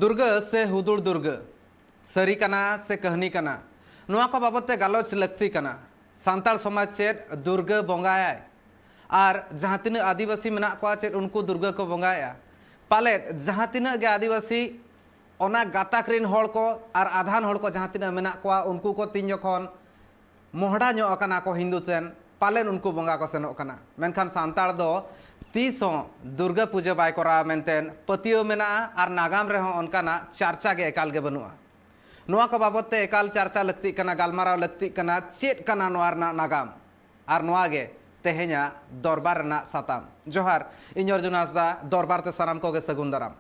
दुर्गा से हुदुर दुर्गा सरी कना से कहनी कना नुआ को बाबते गालोच लगती कना सांतार समाज चेत दुर्गा बंगाय और जहाँ तीन आदिवासी मेना को चेत उनको दुर्गा को बंगाया पाले जहाँ तीन गे आदिवासी ओना गाताक रिन हड़ को और आधान हड़ को जहाँ तीन मेना को उनको को तीन जखन मोहड़ा ᱧᱚᱜ ᱟᱠᱟᱱᱟ ᱠᱚ हिंदू सेन पालेन उनको बंगा को सेनोग कना मेनखान सांतार दो तीसों दुर्गा पूजा बाय कोरा मेनतेन पतियो मेना और नागाम रहे उनकाना चर्चा के एकाल के बनुआ नुआ को बाबते एकाल चर्चा लगती कना गालमाराव लगती कना चेत कना नुआ रना नागाम और नुआ गे तेहेña दरबार रना साताम जोहार इन अर्जुन हांसदा दरबार ते सानाम को गे सगुन दाराम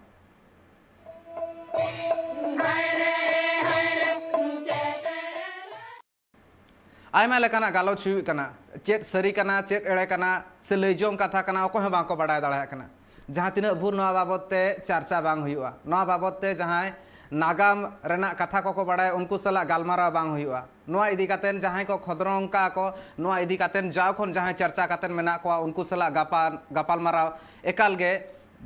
आयमा लेकाना गालोच हुई कना चेत सरी कना चेत एड़े कना से लैजों कथा कना ओको हे बांको बाडाय दाड़ा कना जहां तिना भूर नवा बाबते चर्चा बांग हुआ नवा बाबते जहां नागाम रेना कथा को बाडाय उनको सला गालमारा बांग हुआ नवा इदी कातेन जहां को खदरंग का को नवा इदी कातेन जाव खन जहां चर्चा कातेन मेना को उनको सला गापाल माराव एकाल गे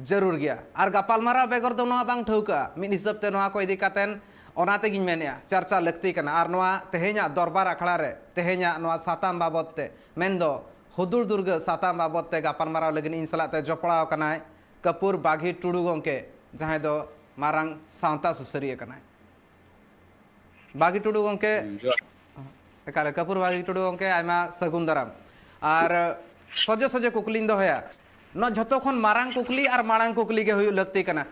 जरूर गया और गापाल माराव बेगर दो नवा बांग ठौका मिद हिसाब ते नवा को इदी कातेन ओनाते गिन मेनेया चर्चा लगती कना और नवा तेहेña दरबार अखड़ा रे तेहेña नवा साताम बाबते मेनदो हुदुर दुर्गा साताम बाबते गापाल माराव लगिन इन सलाते जपड़ाव कनाय कपूर बाघी टुडू गंके जहां दो मारांग सावता सुसरिया कनाय बाघी टुडू गंके एकारे कपूर बाघी टुडू गंके आयमा सगुन दाराम और सजे सजे कुकलिन दो होया न झतो खन मारांग कुकली और मारांग कुकली के हुई लगती कना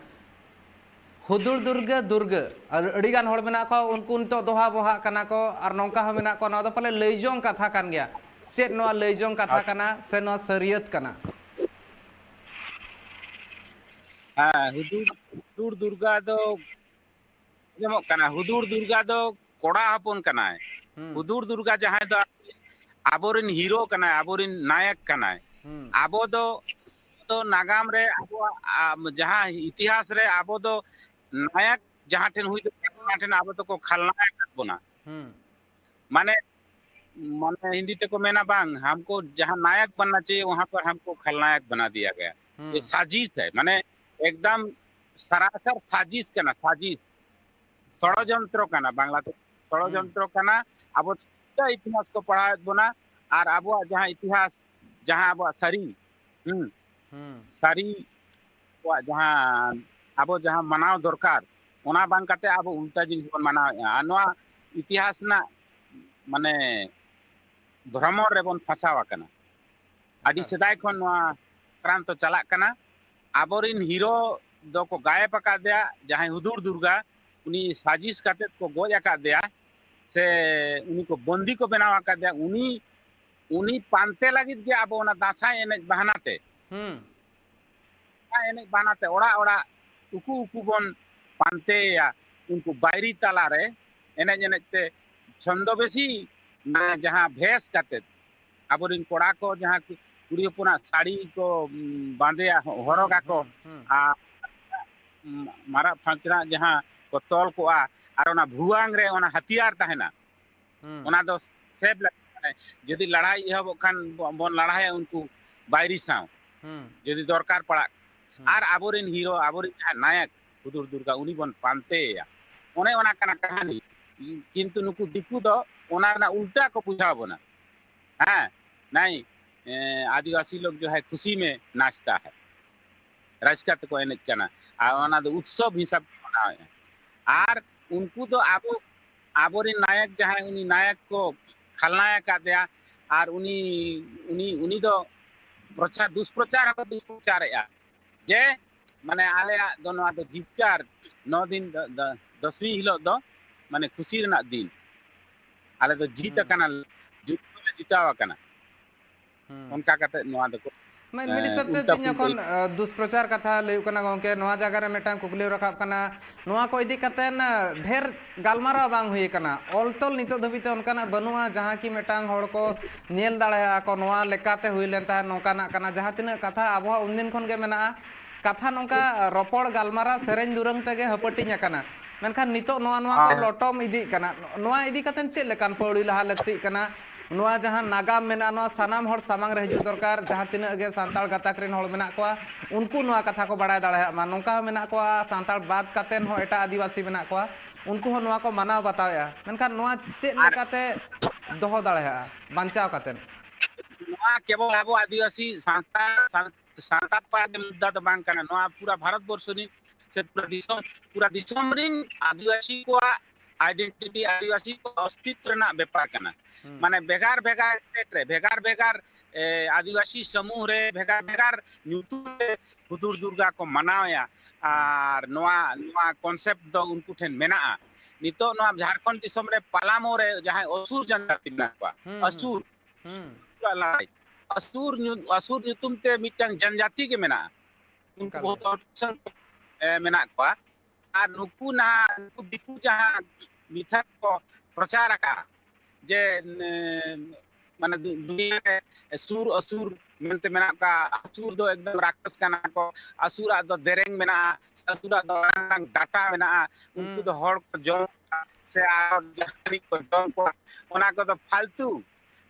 हुदुर दुर्गा दुर्गा और अड़ीगान हड़ मेना को उनको तो दोहा बोहा कना को और नौका हो मेना को ना तो पहले लैजों कथा कान गया चेत नवा लैजों कथा कना से नवा सरियत कना हाँ हुदुर दुर्गा दो जमो कना हुदुर दुर्गा दो कोड़ा हपन कना हुदुर दुर्गा जहां दो आबोरिन हीरो कना आबोरिन नायक कना आबो दो नागाम रे आबो जहां इतिहास रे आबो दो नायक जहां ठेन हुई ठेन आबो तो को खलनायक बोना माने माने हिंदी ते को मेना बांग हमको जहां नायक बनना चाहिए वहां पर हमको खलनायक बना दिया गया ये साजिश है माने एकदम सरासर साजिश कना साजिश षड़यंत्र कना बांग्ला ते षड़यंत्र कना आबो इतिहास को पढ़ा बोना और आबो जहां इतिहास जहां आबो सारी सारी जहां आबो जहां मनाव दरकार ओना बांग काते आबो उल्टा जिनिस बन मनाव नवा इतिहास ना माने भ्रमण रे बन फसावा कना आदि सदाय खन नवा क्रांत चला कना आबोरिन हीरो दो को गायब अका दिया जहां हुदुर दुर्गा उनी साजिश काते को गोज अका दिया से उनी को बंदी को बनाव अका दिया उनी पानते लगित के आबो ना दासाय एने बहानाते एने बनाते ओड़ा ओड़ा उकू उकू बन पानते या उनको बायरी ताला रे एने एने ते छंदोबेसी ना जहां भेस काते आबोरिन कोड़ा को जहां कुड़ी पुना साड़ी को बांधे हरगा को मारा फांकरा जहां को तोल को और ओना भुआंग रे ओना हथियार तहना ओना दो सेब यदि लड़ाई एहब खान बन लड़ाई उनको बायरी साव यदि दरकार पड़ा और आबोरिन हीरो आबोरिन नायक हुदुर दुर्गा उनी बन पानते ओने ओना कना कहानी किंतु नुकु दिकु दो ओना ना उल्टा को बुझाव बना हां नहीं आदिवासी लोग जो है खुशी में नाचता है राजकत को एने कना ओना दो उत्सव हिसाब मनावे और उनको तो आबोरिन नायक जहां उनी नायक को खलनायक का दिया और उनी दो प्रचार दुष्प्रचार जे माने आले दोनों दो जीतकार 9 दिन 10वीं हिलो दो माने खुशी रना दिन आले दो जीत कना जीतावा कना उनका कते नोआ दो मैं मिडी सबते तिन जखन दुष्प्रचार कथा लय कना गंके नोआ जगह रे मेटांग कुकली रखाब कना नोआ को इदी कतेन ढेर गालमारा बांग हुई कना ऑलतोल नितो धबिते उनकाना बनुआ जहां की मेटांग हड़ को नेल दाड़ेया को नोआ लेकाते हुई लेनता नोकाना कना जहां तिना कथा आबो उनदिन खन गे मेना कथा नोका रोपड़ गालमारा सेरेन दुरंग तेगे हपटिnya कना मेनखान नितो नोआ को लटम इदी कना नोआ इदी कतेन चेल लेकान पौड़ी लहा लगती कना ᱱᱚᱣᱟ ᱡᱟᱦᱟᱸ ᱱᱟᱜᱟᱢ ᱢᱮᱱᱟᱜᱼᱟ ᱱᱚᱣᱟ ᱥᱟᱱᱟᱢ ᱦᱚᱲ ᱥᱟᱢᱟᱝ ᱨᱮ ᱦᱤᱡᱩᱜ ᱫᱚᱨᱠᱟर ᱡᱟᱦᱟᱸ ᱛᱤᱱᱟᱹᱜ ᱜᱮ ᱥᱟᱱᱛᱟᱲ ᱜᱟᱛᱟᱠ ᱨᱮᱱ ᱦᱚᱲ ᱢᱮᱱᱟᱜ ᱠᱚᱣᱟ उनको ᱱᱚᱣᱟ ᱠᱟᱛᱷᱟ ᱠᱚ ᱵᱟᱲᱟᱭ ᱫᱟᱲᱮᱭᱟᱜ ᱢᱟ ᱱᱚᱝᱠᱟ ᱦᱚᱸ ᱢᱮᱱᱟᱜ ᱠᱚᱣᱟ ᱥᱟᱱᱛᱟᱲ ᱵᱟᱫ ᱠᱟᱛᱮᱫ ᱦᱚᱸ ᱮᱴᱟᱜ ᱟᱹᱫᱤᱵᱟᱹᱥᱤ ᱢᱮᱱᱟᱜ ᱠᱚᱣᱟ उनको ᱦᱚᱸ ᱱᱚᱣᱟ ᱠᱚ ᱢᱟᱱᱟᱣ ᱵᱟᱛᱟᱣᱮᱜᱼᱟ ᱢᱮᱱᱠᱷᱟन ᱱᱚᱣᱟ ᱪᱮᱫ ᱟᱨ ᱞᱮᱠᱟᱛᱮ ᱫᱚᱦᱚ ᱫᱟᱲᱮᱭᱟᱜᱼᱟ ᱵᱟᱧᱪᱟᱣ ᱠᱟᱛᱮᱫ ᱱᱚᱣᱟ ᱠᱮᱵᱚᱞ ᱟᱵᱚ ᱟᱹᱫᱤᱵᱟᱹᱥᱤ ᱥᱟᱱᱛᱟᱲ ᱠᱚᱣᱟᱜ ᱢᱩᱫᱽᱫᱟ ᱫᱚ ᱵᱟᱝ ᱠᱟᱱᱟ ᱱᱚᱣᱟ ᱯᱩᱨᱟᱹ ᱵᱷᱟᱨᱚᱛ ᱵᱚᱨᱥᱚ ᱨᱮᱱ ᱥᱮ ᱯᱩᱨᱟᱹ ᱫᱤᱥᱚᱢ ᱨᱮᱱ ᱟᱹᱫᱤᱵᱟᱹᱥᱤ ᱠᱚᱣᱟᱜ आइडेंटिटी आदिवासी को अस्तित्व रना व्यापार करना माने भेगार भेगार स्टेट रे भेगार भेगार आदिवासी समूह रे भेगार भेगार ᱧᱩᱛᱩᱢ रे हुदुर दुर्गा को मनाया और नोआ नोआ कॉन्सेप्ट दो उनको ठेन मेना नितो नोआ झारखंड दिसम रे पालामो रे जहां असुर जनजाति मेना को असुर लाई असुर असुर ᱧᱩᱛᱩᱢ ते मिटang जनजाति के मेना उनको बहुत ऑप्शन मेना को और नुकु ना नुकु दिकु जहां मिथक को प्रचार का जे माने दुनिया के सुर असुर मेनते मेना का असुर दो एकदम राक्षस काना को असुर दो देरेंग मेना असुर दो डाटा मेना उनको तो हड़ को जम से आ जानी को जम को ओना को तो फालतू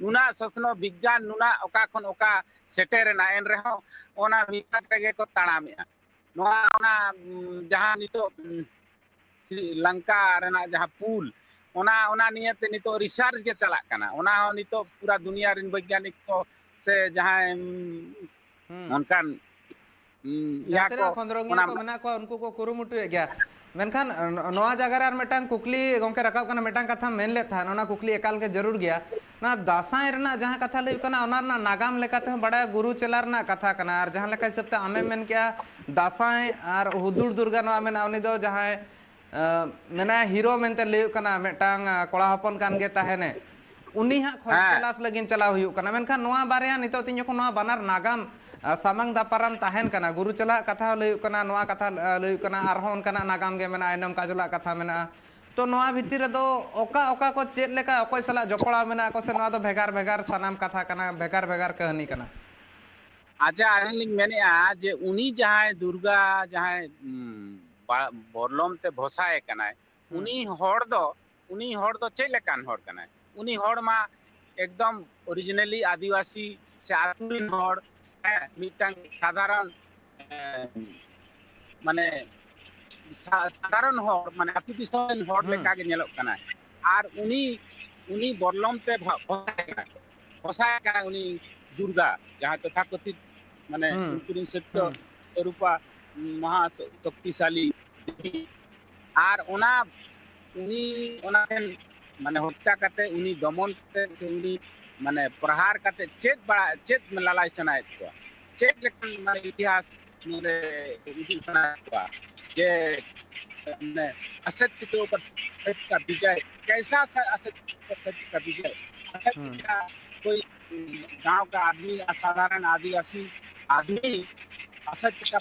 नुना ससनो विज्ञान नुना ओका खन ओका सेटेर ना एन रहो ओना मिथक रे को ताणामेआ नोआ ओना जहां नितो श्रीलंका रेना जहां पुल ओना ओना नियते नितो रिसर्च के चला कना ओना हो नितो पूरा दुनिया रिन वैज्ञानिक को से जहां उनका या को खंद्रोंगिया को मेना को उनको को कुरुमुटुए गया मेनखान नोआ जगह रे मेटांग कुकली गोंके रकाब कना मेटांग कथा मेन ले था ओना कुकली एकाल के जरूर गया ना दासाय रेना जहां कथा लई कना ओना ना नागाम लेकाते बड़ा गुरु चेला रना कथा कना और जहां लेका हिसाब ते आमे मेन किया दासाय और हुदुर दुर्गा नोआ मेना उनी दो जहां मेना हीरो मेनते लई कना मेटांग कोड़ा हपन कान गे ताहेने उनी हा खोज तलाश लगिन चलाव हुयु कना मेनखान नोआ बारेया नितो तिन जखन नोआ बानार नागाम सामांग दापाराम ताहेन कना गुरु चला कथा लई कना नोआ कथा लई कना आरहों उनकना नागाम गे मेना आयनम काजुला कथा मेना तो नोआ भितिर रे दो ओका ओका को चेत लेका ओकय सला जपड़ा मेना को से नोआ दो भेगार भेगार सनाम कथा कना भेगार भेगार कहानी कना आजा आलिंग मेनेआ जे उनी जहां दुर्गा जहां बरलम ते भसाए कनाय उनी हड़ दो चे लेकान हड़ कनाय उनी हड़ मा एकदम ओरिजिनली आदिवासी से आतुरिन हड़ मिटांग साधारण माने साधारण हड़ माने आतु दिसोन हड़ लेका के नेलोक कनाय आर उनी बरलम ते भसाए कनाय उनी दुर्गा जहां तथाकथित माने उनकी सत्य स्वरूपा महाशक्तिशाली आर ओना उनी ओना माने हत्या करते उनी दमन करते उनी माने प्रहार करते चेत बड़ा चेत में ललाई सनाय को चेत लेकिन माने इतिहास मेरे इतिहास सनाय को जे ने असत्य के ऊपर सत्य का विजय कैसा असत्य पर सत्य का विजय असत्य का कोई गांव का आदमी असाधारण आदिवासी आदमी असत्य का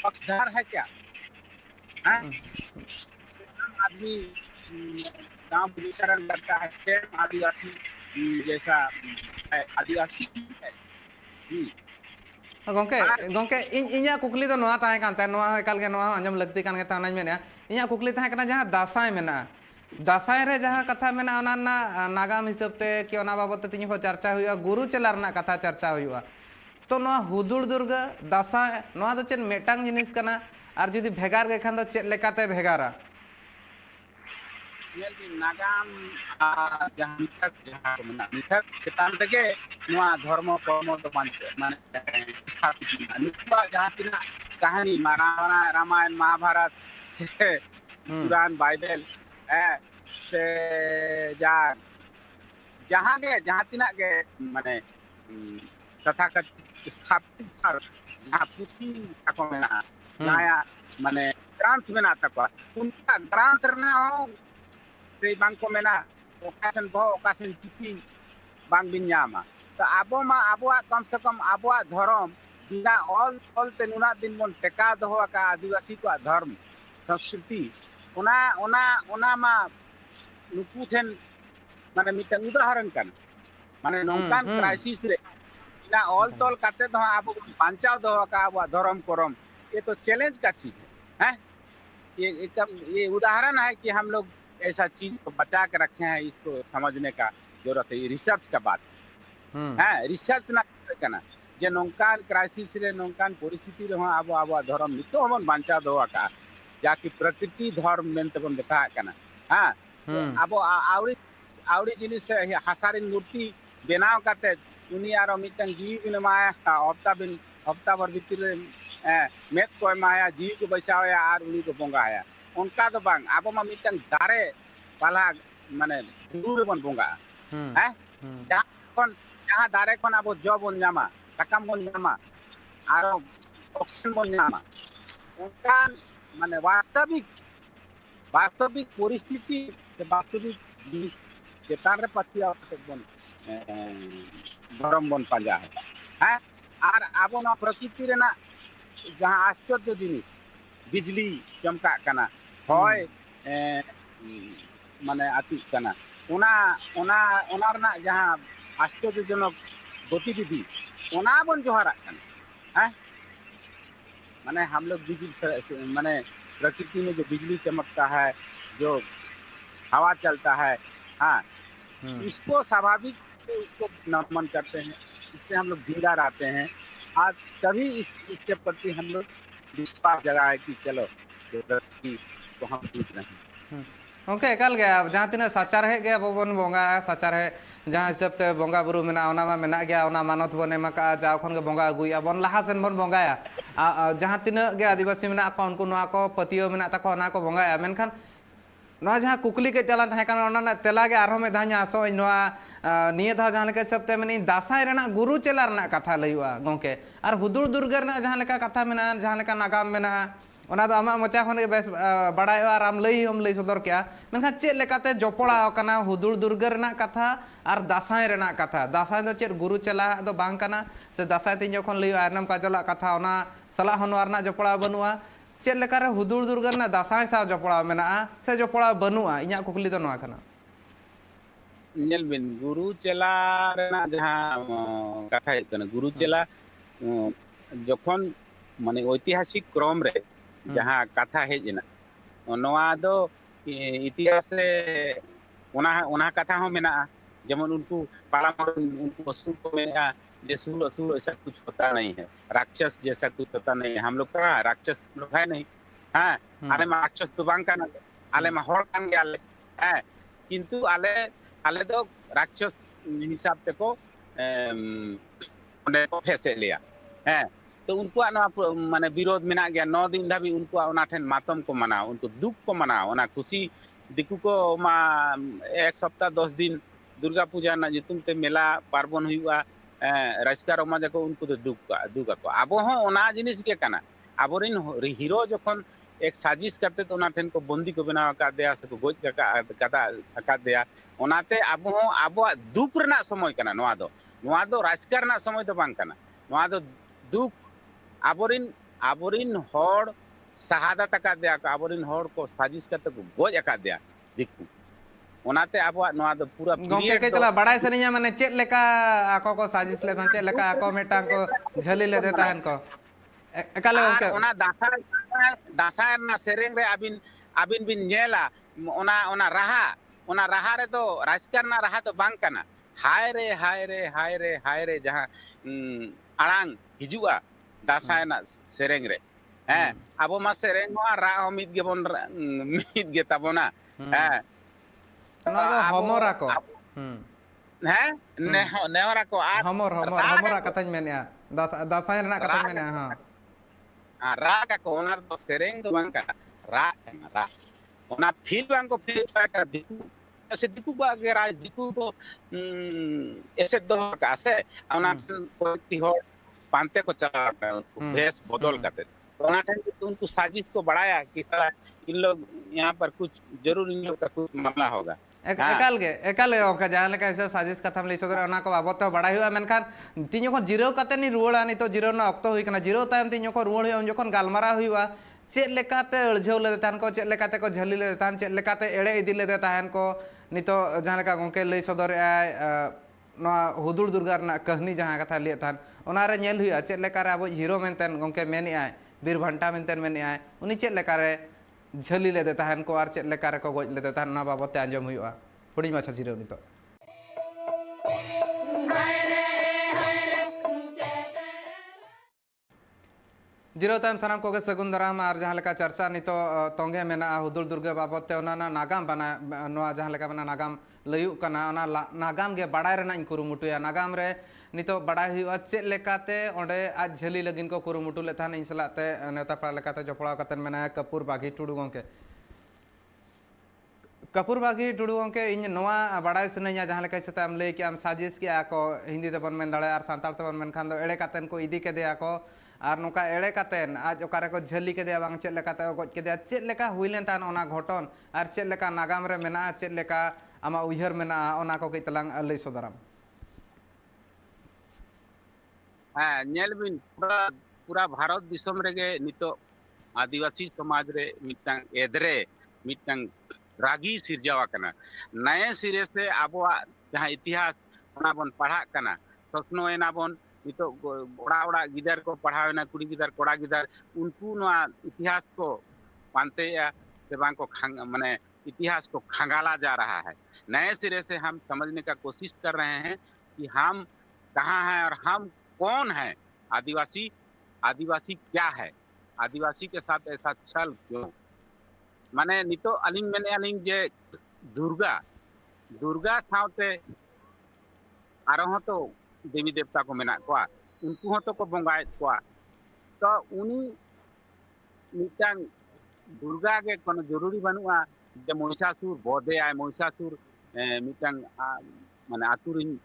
पक्षधार है क्या आदमी गांव विचरण करता है सेम आदिवासी जैसा आदिवासी है गोंके गोंके इन्या कुकली तो नोआ ताहे कानते नोआ एकाल के नोआ अंजम लगती कान के तानाज मेना इन्या कुकली ताहे कना जहां दासाय मेना दासाय रे जहां कथा मेना ओना ना नागाम हिसाब ते कि ओना बाबत तिनि को चर्चा हुआ गुरु चेला रना कथा चर्चा हुआ तो नोआ हुदुर दुर्गा दासाय नोआ दो चेन मेटांग जिनिस कना और जुदी भेगार के खान दो चेत लेकाते भेगारा नागाम जहां मिथक चेतान तके नोआ धर्म कर्म तो माने स्थापित नित्वा जहां तिना कहानी रामायण महाभारत से कुरान बाइबल से जहां तिना के माने तथाकथित स्थापित जहां पुथी को मेना नया माने ग्रंथ मेना तक उनका ग्रंथ रना हो से बांको मेना ओकासन पुथी बांग बिन्यामा तो आबो मा आबोआ कम से कम आबोआ धर्म बिना ऑल ते नुना दिन मन टेका दहो का आदिवासी को धर्म संस्कृति ओना ओना ओना मा नुकु थेन माने मिटंग उदाहरण कन माने नोंकान क्राइसिस रे ना ऑल तोल काते दो आबो बांचाव दहो का आबो धर्म करम ये तो चैलेंज का चीज है ये एकदम ये उदाहरण है कि हम लोग ऐसा चीज को बचा के रखे हैं इसको समझने का जरूरत है रिसर्च का बात हाँ रिसर्च ना करना जे नौकान क्राइसिस रे नौकान परिस्थिति रे अब अब धर्म नितो हमन बांचा दो का जाकि प्रकृति धर्म मेनते बन देखा करना हाँ अब आवड़ी आवड़ी जिनिस हासारिन मूर्ति बनाव काते उनी आरो मिटन जीव बिन माया हफ्ता भर भीतर मेद को माया जीव को बचाया और उनी को बोंगाया उनका तो बांग अब मा मिटन दारे पाला माने दूर बन बोंगा हैं जहाँ दारे खन अब जो बन जामा तकम बन जामा आरो ऑक्सीजन बन जामा उनका माने वास्तविक परिस्थिति वास्तविक चेतान रे पतिया बन धर्म बन पाजा है और अब ना प्रकृति रे ना जहाँ आश्चर्य जिनिस बिजली चमका कना होय माने आतिक कना उना जहाँ आश्चर्यजनक गतिविधि उना बन जोहारा कना है माने हम लोग बिजली माने प्रकृति में जो बिजली चमकता है जो हवा चलता है हाँ इसको स्वाभाविक उसको नमन करते हैं इससे हम लोग जिंदा रहते हैं आज तभी इसके प्रति हम लोग विश्वास जगाए कि चलो प्रकृति को हम जीत रहे हैं ओके एकाल गया जहाँ तीन साचार है गया बन बोंगा साचार है जहाँ हिसाब ते बोंगा बुरु मेना ओना मा मेना गया ओना मानत बन एमका जाओ खन के बोंगा अगुया बन लहा सेन बन बोंगाया जहाँ तीन गे आदिवासी मेना को उनको नोआ को पतियो मेना तको ओना को बोंगाया मेनखान नोआ जहाँ कुकली के चला तहे कान ओना तेला गे आरो में धा냐 आसो नोआ निये धा जहाँ लेके सब ते मेनी दासाय रेना गुरु चेला रेना कथा लयुआ गोंके और हुदुर दुर्गा रेना जहाँ लेका कथा मेना जहाँ लेका नागाम मेना ओना दो आमा मचा खन के बेस बड़ाय और आम लई सदर क्या मेनखान चेद लेकाते जपड़ा कना हुदुर दुर्गा रेना कथा और दासाय रेना कथा दासाय दो चेद गुरु चेला दो बांग कना से दासाय तीन जखन लई आरनम काजला कथा ओना सला हनवा रेना जपड़ा बनुआ चेद लेका रे हुदुर दुर्गा रेना दासाय सा जपड़ा मेना से जपड़ा बनुआ इन्या कुकली दो नोआ कना नेल बिन गुरु चेला रेना जहाँ कथा है कना गुरु चेला जखन माने ऐतिहासिक क्रम रे जहाँ कथा हेजना नोआ दो इतिहास रे ओना कथा हो मेना जेमन उनको पाला उनको असुर को मेना जे असुर ऐसा कुछ होता नहीं है राक्षस जैसा कुछ होता नहीं है हम लोग का राक्षस लोग है नहीं हाँ आले मा राक्षस तो बांग काना आले मा हर कान गया है किंतु आले दो राक्षस हिसाब ते को को फेसे लिया है तो उनको माने विरोध में गया 9 दिन धाबी उनको ठेन मातम को मना उनको दुख को मना ओना खुशी दिकु को मा 1 सप्ताह 10 दिन दुर्गा पूजा ना जितुम ते मेला पार्बण हुआ राजका रमाज को उनको तो दुख को अब हो ओना जिनिस के कना अबोरिन हीरो जखन एक साजिश करते तो ओना ठेन को बंदी को बनाव का दिया से को गोज का दिया ओनाते अब हो अब दुख रना समय कना नोआ दो राजका रना समय तो बांग कना नोआ दो दुख आबोरिन हर शहादत का दिया आबोरिन हर को साजिश करते को गोज का दिया दिकु ओनाते आबो नोआ दो पूरा गोंके के चला बड़ाई सनिया माने चेद लेका आको को साजिश ले चेद लेका आको मेटा को झली ले देता हन को एकाले गोंके ओना दासाय ना सेरेंग रे आबिन बिन नेला ओना राहा रे तो राजकर ना रहा तो बांग कना हाय रे जहां आड़ांग हिजुआ दासाय ना सेरेंग रे हैं अब मा सेरेंग मा रा मिद गे ताबोना हैं नो दो हमोरा को हैं नेवरा को हमोरा कथा मेनिया दासाय ना कथा मेनिया हां रा का को ओना तो सेरेंग तो बांग का रा ओना फील बांग को फील का दिकु ऐसे दिकु बा के राज दिकु तो ऐसे दो का से ओना कोई हो पांते को चला उनको भेष बदल करते तो उनको साजिश को बढ़ाया कि साला इन लोग यहाँ पर कुछ जरूर इन लोग का कुछ मामला होगा एकाल ओके जहाँ लेका ऐसे साजिश कथा में सदर ओना को बाबत बड़ा हुआ मेनखान तीन जो जिरो कते नि रुवाड़ा नि तो जिरो ना अक्तो हुई कना जिरो तायम तीन जो रुवाड़ हुआ जखन गालमारा हुआ चेद लेकाते अळझाव ले देतान को चेद लेकाते को झली ले देतान चेद लेकाते एड़े इदी ले देतान को नितो जहाँ लेका गोंके लई सदर हुदुर दुर्गा कहनी जहाँ कथा लिए थान ओनारे नेल हुआ चेद लेकारे अब हीरो मेनतेन गोंके मेनी आय बीर भंटा मेनतेन मेनी आय उनी चेद लेकारे झली ले देतान को और चेद लेकारे को गोज ले देतान ना बाबते आंजम हुआ हुडी माछा जिरो नितो जिरो तायम सानाम कोगे सगुन दाराम और जहाँ लेका चर्चा नितो तोंगे मेना हुदुल दुर्गे बाबत ते ओना नागाम बना नोआ जहाँ लेका बना नागाम लयुक कना ओना नागाम गे बड़ाय रेना इन कुरुमुटुया नागाम रे नितो बड़ाय हुआ चेक लेकाते ओंडे आज झली लगिन को कुरुमुटु ले थान इन सलाते नेता पा लेकाते जपड़ा कतन मेना कपूर बागी टुडू गोंके कपूर बागी टुडू गोंके इन नोआ बड़ाय सनैया जहाँ लेका सेताम लay कि आम साजिश कि आको हिंदी ते बन मेन दाड़े और सांताल ते बन मेन खान दो एड़े कातेन को इदी के दे आको और नौका एड़े कातेन आज ओकारे को झली के दिया बांग चेक लेकाते गोज के दिया चेक लेका हुइलेन तान ओना घटन और चेक लेका नागाम रे मेना चेक लेका आमा उयहर मेना ओना को कई तलांग लay सदराम हाँ नेल बिन पूरा भारत दिसम रेगे नितो आदिवासी समाज रे मिटंग एदरे मिटंग रागी सिरजावा कना नए सिरे से आबो जहाँ इतिहास ओना बन पढ़ा कना सपनो एना बन नितो ओड़ा ओड़ा गिदर को पढ़ावे ना कुड़ी गिदर कोड़ा गिदर उनको नोआ इतिहास को पानते या से बांग को माने इतिहास को खंगाला जा रहा है। नए सिरे से हम समझने का कोशिश कर रहे हैं कि हम कहाँ हैं और हम कौन है, आदिवासी आदिवासी क्या है, आदिवासी के साथ ऐसा छल क्यों। माने नितो अलिंग मैंने अलिंग जे दुर्गा दुर्गा सावते आरो तो देवी देवता को मेना को उनको तो को बंगाए को तो उनी मिटांग दुर्गा के कोनो जरूरी बनुआ जे महिषासुर बोधे आय महिषासुर मिटांग माने आतुरिन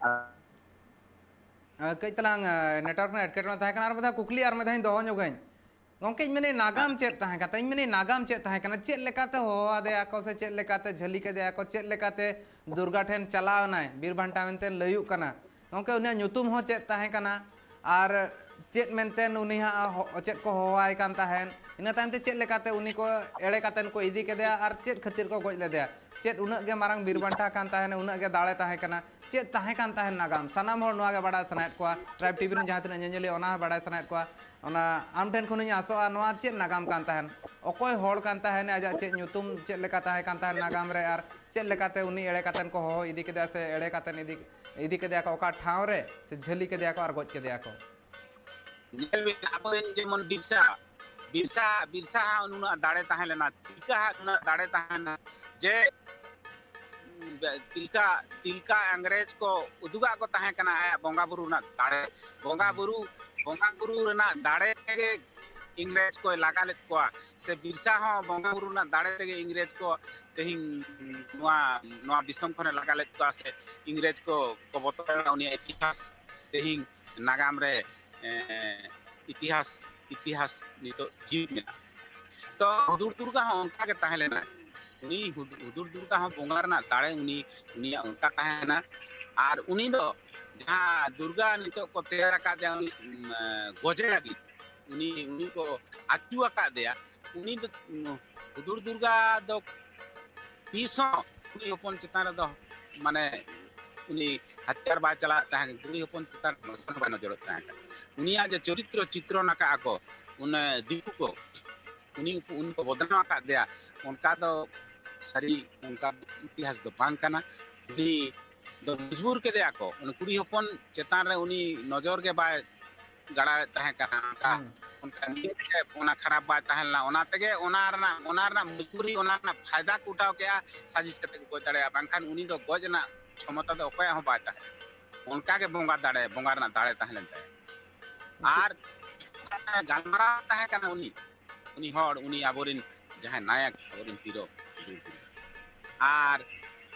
कई तलांग नेटवर्क ने एटकेटना ताहे कना और बधा कुकली और में धाइन दोहो जोगाइन गोंके मेने नागाम चेक ताहे कता मेने नागाम चेक ताहे कना चेक लेकाते हो आदे आको से चेक लेकाते झली के दे आको चेक लेकाते दुर्गा ठेन चलाव नाय बीर भांटा मेनते लयुक कना गोंके उनिया ᱧᱩᱛᱩᱢ हो चेक ताहे कना और चेक मेनतेन उनी हा चेक को होवाय कान ताहेन इना तायमते चेक लेकाते उनी को एड़े कातेन को इदी के दे और चेक खातिर को गोज ले दे चेक उना गे मारंग बीर भांटा कान ताहेन उना गे दाड़े ताहे कना चेक ताहे कान ताहेन नागाम सानाम होड़ नोआ गे बड़ा सनायत को ट्राइब टीवी जहाँ तिना ñeñeli ओना बड़ा सनायत को ओना आम ठेन खुनी आसोआ नोआ चेक नागाम कान ताहेन अकोय होड़ कान ताहेन आजा चेक ᱧᱩᱛᱩᱢ चेक लेका ताहे कान ताहेन नागाम रे और चेक लेकाते उनी एड़े कातेन को हो इदी के दे से एड़े कातेन इदी के दे को ओका ठाव रे से झली के दे को और गोज के दे को नेल बिन आबोरेन जेमन बिरसा बिरसा बिरसा उनुना दाड़े ताहे लेना तिलका उनुना दाड़े ताहे जे तिलका तिलका अंग्रेज को उदुगा को ताहे कना बोंगा बुरु ना दाड़े बोंगा बुरु ना दाड़े के इंग्रेज को लगा लेत को से बिरसा हो बोंगा बुरु ना दाड़े के इंग्रेज को तेहिं नोआ नोआ दिसम खने लगा लेत को से इंग्रेज को बतोरा उनी इतिहास तेहिं नागाम रे इतिहास इतिहास नितो जीव में तो हुदुर दुर्गा हो उनका के ताहे लेना उनी हुदुर दुर्गा हो बोंगार ना दाड़े उनी उनी उनका ताहे ना और उनी दो जहाँ दुर्गा नितो को तैयार का दे उनी गोजे लगी उनी उनी को आचुआ का दे उनी दो हुदुर दुर्गा दो तीसों उनी अपन चितार दो माने उनी हत्यार बा चला ताहे उनी अपन चितार बनो जरूरत ताहे उनिया जे चरित्र चित्र नका आको उन दिकु को उनी उनको बदनाम का दिया उनका तो सरी उनका इतिहास दो बांग कना उनी दो मजबूर के दिया को उन कुड़ी हपन चेतान रे उनी नजर के बा गड़ा ताहे कना का उनका नीयत के ओना खराब बा ताहेला ओना तेगे ओनारना मजबूरी ओनारना फायदा को उठाव के साजिश करते को तड़े बांखान उनी दो गज ना क्षमता दो ओपय हो बाता है उनका के बोंगा दाड़े बोंगार ना दाड़े ताहेलन ताहे आर गालमारा ताहे कना उनी उनी हर उनी आबोरिन जहां नायक आबोरिन तीरो आर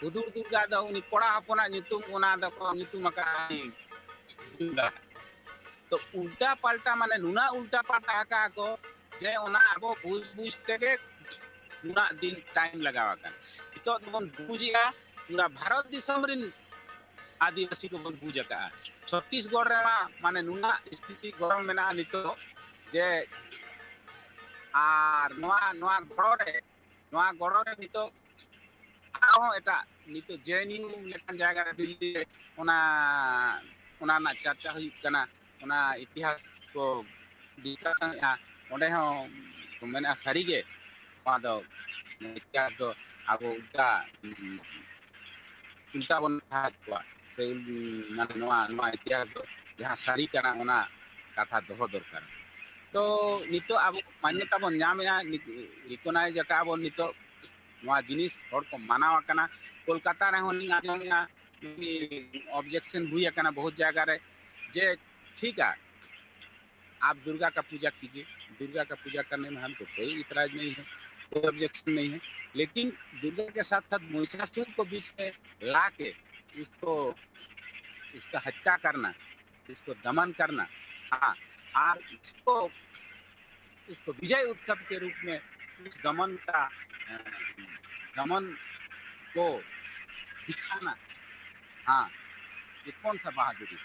हुदुर दुर्गा दो उनी कोड़ा हपना ᱧᱩᱛᱩᱢ ओना दो को ᱧᱩᱛᱩᱢ का तो उल्टा पाल्टा माने नुना उल्टा पाल्टा का को जे ओना आबो बुझ तेगे नुना दिन टाइम लगावा का तो बन बुझिया पूरा भारत दिसम रिन आदिवासी को बन बुझ का छत्तीसगढ़ रे माने नुना स्थिति गरम मेना नितो जे आर नोआ गड़ो रे नितो आहो एटा नितो जेनिंग लेकन जायगा रे दिल्ली ओना ओना ना चर्चा हुई कना ओना इतिहास को डिस्कशन या ओंडे हो मेना सारी गे पादो इतिहास दो आबो उल्टा बन था से माने नोआ इतिहास दो जहां सारी कना ओना कथा दोहो दरकार तो नितो अब मान्यता बन नामेया रिकॉग्नाइज का बन नितो नवा जिनिस हर को मानाव कना कोलकाता रे होनी आजमिया ऑब्जेक्शन हुई कना बहुत जगह रे जे ठीक है आप दुर्गा का पूजा कीजिए, दुर्गा का पूजा करने में हमको कोई इतराज नहीं है, कोई ऑब्जेक्शन नहीं है, लेकिन दुर्गा के साथ साथ महिषासुर को बीच में ला के उसको उसका हत्या करना, उसको दमन करना, हाँ, और उसको विजय उत्सव के रूप में उस दमन का दमन को दिखाना, हाँ, ये कौन सा बहादुरी?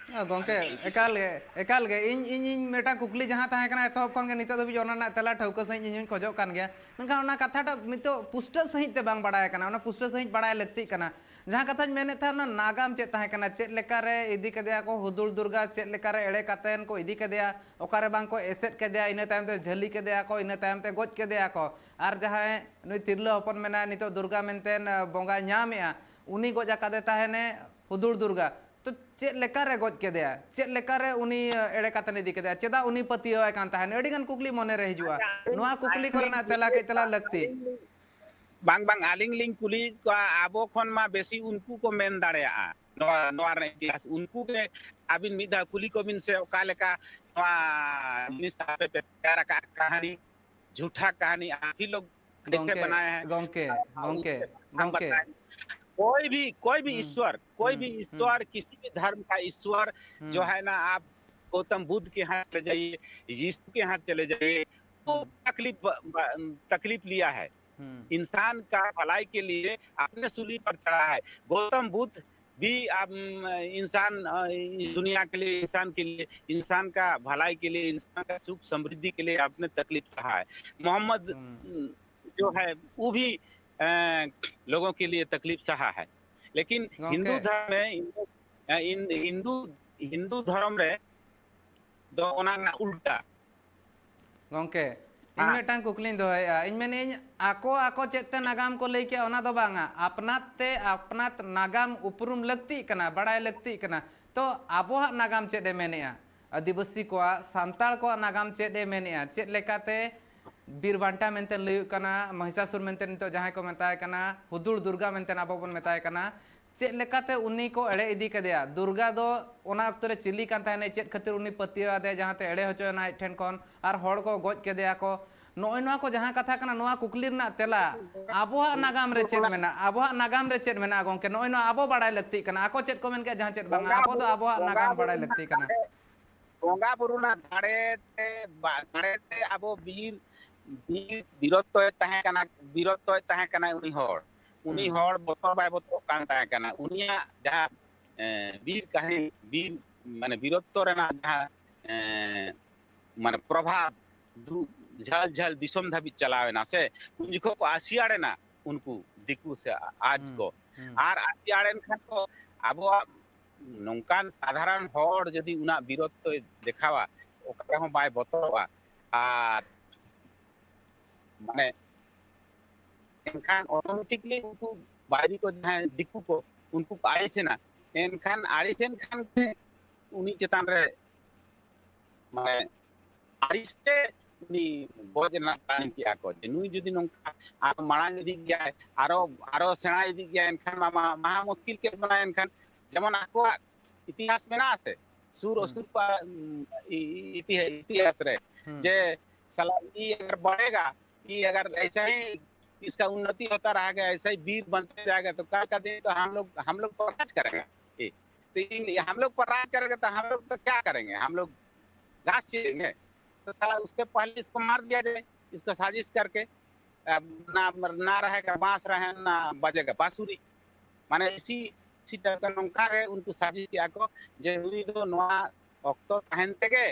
गोंके एकाल गे इन इन इन मेटा कुकली जहां ताहे कना एतहब खन गे नितो दबि ओना ना तेला ठौका सही इन खोजो कान गया मेनखान ओना कथाटा नितो पुष्ट सही ते बांग बडाय कना ओना पुष्ट सही बडाय लगती कना जहां कथा मेने था ना नागाम चेत ताहे कना चेत लेका रे इदी कदेया को हुदुल दुर्गा चेत लेका रे एड़े कातेन को इदी कदेया ओकारे बांग को एसेट कदेया इने तायम ते झली कदेया को इने तायम ते गोज कदेया को आर जहां नुई तिरला हपन मेना नितो दुर्गा मेनतेन बोंगा न्यामेया उनी गोज आकादे ताहेने हुदुल दुर्गा तो चेत लेकारे गोज केदेया चेत लेकारे उनी एड़े कातन इदी केदेया चेदा उनी पतियो कान ताहेन एडिगन कुकली मने रे हिजुआ नोआ कुकली करना तेला के तेला लगती बांग बांग आलिंग लिंग कुली को आबो खन मा बेसी उनको को मेन दाड़ेया नोआ नोआ रे इतिहास उनको के अबिन मिदा कुली को बिन से ओका लेका नोआ निस्ता पे प्यारा का कहानी झूठा कहानी आप ही लोग कैसे बनाए हैं गोंके गोंके गोंके कोई भी ईश्वर किसी भी धर्म का ईश्वर जो है ना आप गौतम बुद्ध के यहाँ चले जाइए यीशु के यहाँ चले जाइए तो तकलीफ लिया है इंसान का भलाई के लिए अपने सूली पर चढ़ा है गौतम बुद्ध भी आप इंसान दुनिया के लिए इंसान के लिए इंसान का भलाई के लिए इंसान का सुख समृद्धि के लिए अपने तकलीफ रहा है मोहम्मद जो है वो भी लोगों के लिए तकलीफ सहा है लेकिन हिंदू धर्म में हिंदू धर्म रे दो ओना उल्टा गोंके इन मेटांग कुकलिन दोया इन मेने आको आको चेते नागाम को लेके ओना दो बांगा अपनात नागाम उपरुम लगती कना बड़ाय लगती कना तो आबोहा नागाम चेदे मेनेया आदिवासी को सांताल को नागाम चेदे मेनेया चेद लेकाते बीरबांटा मेनते लयु कना महिषासुर मेनते नितो जहां को मेताय कना हुदुल दुर्गा मेनते आबो बन मेताय कना चेद लेकाते उनी को एड़े इदी कदेया दुर्गा दो ओना अक्तो रे चिली कान ताने चेद खातिर उनी पतिया दे जहां ते एड़े होचोना ठेन कोन आर होड़ को गोज कदेया को नोय नोआ को जहां कथा कना नोआ कुकली रना तेला आबोहा नागाम रे चेद मेना आबोहा नागाम रे चेद मेना गोंके नोय नोआ आबो बाड़ाय लगती कना आको चेद को मेन के जहां चेद बांगा आबो दो आबोहा नागाम बाड़ाय लगती कना बोंगा बुरुना दाड़े ते आबो बीर बीरत्व ताहे कना उनी होड़ बतर बाय बतर कान ताहे कना उनिया जहां बीर कहानी बीर माने बीरत्व रेना जहां माने प्रभाव झल झल दिसम धाबी चलावे ना से उनको को आसियाड़े ना उनको दिकु से आज को आर आसियाड़ेन खान को आबो नौकान साधारण होड़ यदि उना बीरत्व देखावा ओकरा हो बाय बतरवा आ माने एनखान ऑटोमेटिकली उनको बाहरी को जहां दिकु को उनको आए से ना एनखान आड़िसेन खान के उनी चेतान रे माने आड़िसे उनी बोजना तान किया को नुई जदी नंका आ मांग इदी गया आरो सेना इदी गया एनखान महा मुश्किल के बना एनखान जेमन आको इतिहास में ना आसे सुर असुर का इतिहास रे जे साला ई अगर बढ़ेगा कि अगर ऐसा ही इसका उन्नति होता रहेगा ऐसा ही वीर बनते जाएगा तो कल का दिन तो हम लोग पर राज करेंगे तो हम लोग पर राज करेंगे तो हम लोग तो क्या करेंगे हम लोग घास चीरेंगे तो साला उसके पहले इसको मार दिया जाए इसको साजिश करके ना रहेगा बांस रहे ना बजेगा बांसुरी माने इसी टाइप का नौका है उनको साजिश किया को जे नुई दो नोआ ऑक्टो तहन तेगे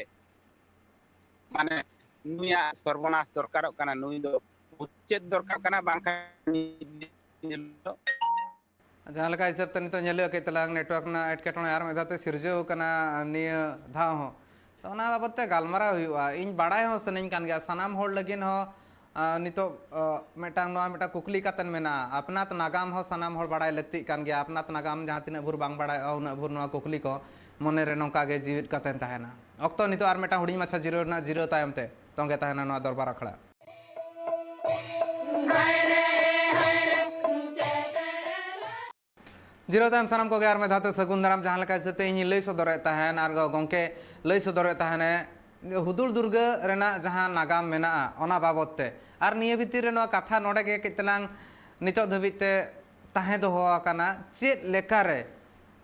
माने नुया सर्वनाश दरकार कना नुई दो उच्चेद दरकार कना बांका जहां लका हिसाब तनी तो नेले के तलांग नेटवर्क ना एटकेटोने यार मेधाते सिरजो कना निय धाव हो तो ओना बाबते गालमारा हुआ इन बाडाय हो सनिन कान गया सनाम होड़ लगिन हो नितो मेटांग नोआ मेटा कुकली कातन मेना अपनात नागाम हो सनाम होड़ बाडाय लगती कान गया अपनात नागाम जहां तिना भुर बांग बाडाय उना भुर नोआ कुकली को मने रे नोका गे जीवित कातन ताहेना ᱚᱠᱛᱚ ᱱᱤᱛᱚᱜ ᱟᱨ ᱢᱤᱫᱴᱟᱝ ᱦᱩᱰᱤᱧ ᱢᱟᱪᱷᱟ ᱡᱤᱨᱟᱹᱣ ᱨᱮᱱᱟᱜ ᱡᱤᱨᱟᱹᱣ ᱛᱟᱭᱚᱢ ᱛᱮ ᱛᱚᱸᱜᱮ ᱛᱟᱦᱮᱱᱟ ᱱᱚᱣᱟ ᱫᱚᱨᱵᱟᱨ ᱟᱠᱷᱲᱟ ᱡᱤᱨᱟᱹᱣ ᱛᱟᱭᱚᱢ ᱥᱟᱱᱟᱢ ᱠᱚᱜᱮ ᱟᱨ ᱢᱤᱫ ᱫᱷᱟᱣ ᱛᱮ ᱥᱟᱹᱜᱩᱱ ᱫᱟᱨᱟᱢ ᱡᱟᱦᱟᱸ ᱞᱮᱠᱟ ᱦᱤᱥᱟᱹᱵ ᱛᱮ ᱤᱧ ᱞᱟᱹᱭ ᱥᱚᱫᱚᱨᱮᱫ ᱛᱟᱦᱮᱱ ᱟᱨ ᱜᱚᱝᱠᱮ ᱞᱟᱹᱭ ᱥᱚᱫᱚᱨᱮᱫ ᱛᱟᱦᱮᱱᱮ ᱦᱩᱫᱩᱲ ᱫᱩᱨᱜᱟᱹ ᱨᱮᱱᱟᱜ ᱡᱟᱦᱟᱸ ᱱᱟᱜᱟᱢ ᱢᱮᱱᱟᱜᱼᱟ ᱚᱱᱟ ᱵᱟᱵᱚᱫ ᱛᱮ ᱟᱨ ᱱᱤᱭᱟᱹ ᱵᱷᱤᱛᱤᱨ ᱨᱮ ᱱᱚᱣᱟ ᱠᱟᱛᱷᱟ ᱱᱚᱰᱮ ᱜᱮ ᱠᱟᱹᱡ ᱛᱟᱞᱟᱝ ᱱᱤᱛᱚᱜ ᱫᱷᱟᱹᱵᱤᱡ ᱛᱮ ᱛᱟᱦᱮᱸ ᱫᱚᱦᱚ ᱟᱠᱟᱱᱟ ᱪᱮᱫ ᱞᱮᱠᱟᱨᱮ